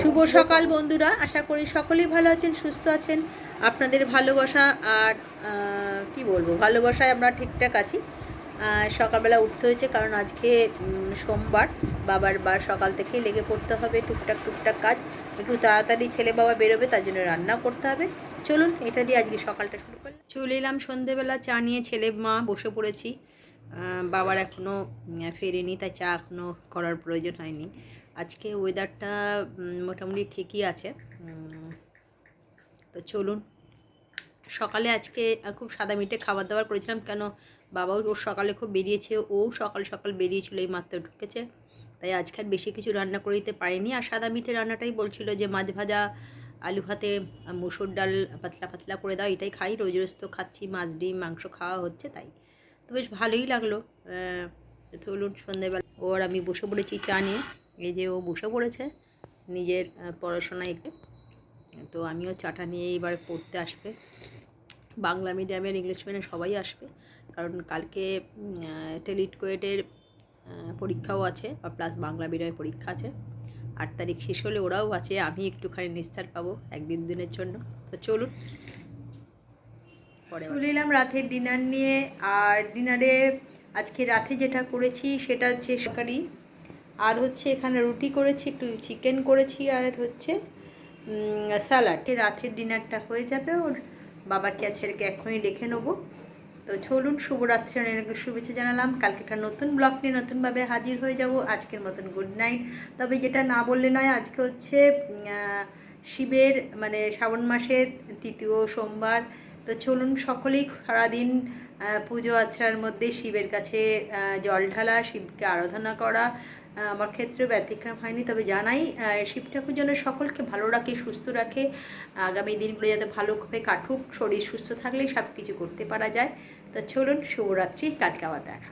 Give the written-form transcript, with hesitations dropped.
শুভ সকাল বন্ধুরা, আশা করি সকলেই ভালো আছেন, সুস্থ আছেন। আপনাদের ভালোবাসা আর কি বলবো, ভালোবাসায় আমরা ঠিকঠাক আছি। সকালবেলা উঠতে হয়েছে কারণ আজকে সোমবার, বাবার বার। সকাল থেকেই লেগে পড়তে হবে টুকটাক কাজ। একটু তাড়াতাড়ি ছেলে বাবা বেরোবে, তার জন্য রান্না করতে হবে। চলুন এটা দিয়ে আজকে সকালটা শুরু করলাম। চলে এলাম সন্ধেবেলা, চা নিয়ে ছেলে মা বসে পড়েছি। বাবার এখনও ফেরেনি, তাই চা এখনও করার প্রয়োজন হয়নি। আজকে ওয়েদারটা মোটামুটি ঠিকই আছে। তো চলুন, সকালে আজকে খুব সাদামিটে খাবার দাবার করেছিলাম, কেন বাবাও ওর সকালে খুব বেরিয়েছে, ও সকাল সকাল বেরিয়েছিল, এই মাত্র ঢুকেছে। তাই আজকে আর বেশি কিছু রান্না করে দিতে পারিনি। আর সাদামিটে রান্নাটাই বলছিল যে মাছ ভাজা, আলু ভাতে মুসুর ডাল পাতলা পাতলা করে দাও, এটাই খাই, রোজ রোজ তো খাচ্ছি, মাছ ডিম মাংস খাওয়া হচ্ছে, তাই তো বেশ ভালোই লাগলো। চলুন, সন্ধেবেলা ওর আমি বসে পড়েছি চা নিয়ে। এই যে ও বসে পড়েছে নিজের পড়াশোনায় একটু। তো আমিও চাটা নিয়ে এবার পড়তে আসবে। বাংলা মিডিয়ামের, ইংলিশ মিডিয়ামের সবাই আসবে, কারণ কালকে টেলিট কোয়েটের পরীক্ষাও আছে, আর প্লাস বাংলা মিডিয়ামের পরীক্ষা আছে। 8 তারিখ শেষ হলে ওরাও আছে, আমি একটুখানি নিস্তার পাবো একদিন দিনের জন্য। তো চলুন, চলে এলাম রাতের ডিনার নিয়ে। আর ডিনারে আজকে রাতে যেটা করেছি সেটা হচ্ছে তরকারি, আর হচ্ছে এখানে রুটি করেছি, একটু চিকেন করেছি, আর হচ্ছে স্যালাড। রাতের ডিনারটা হয়ে যাবে। ওর বাবাকে আর ছেলেকে এখনই ডেকে নেবো। তো চলুন, শুভরাত্রি, অনেক শুভেচ্ছা জানালাম। কালকে একটা নতুন ব্লগ নিয়ে নতুনভাবে হাজির হয়ে যাব। আজকের মতন গুড নাইট। তবে যেটা না বললে নয়, আজকে হচ্ছে শিবের মানে শ্রাবণ মাসের 3য় সোমবার। তো চলুন, সকলেই সারাদিন পুজো আর্চার মধ্যে শিবের কাছে জল ঢালা, শিবকে আরাধনা করা। আমার ক্ষেত্রে ব্যতিক্রম হয়নি, তবে জানাই শিব ঠাকুর যেন সকলকে ভালো রাখে, সুস্থ রাখে, আগামী দিনগুলো যাতে ভালোভাবে কাটুক। শরীর সুস্থ থাকলেই সব কিছু করতে পারা যায়। তো চলুন, শুভরাত্রি, কালকে আবার দেখা।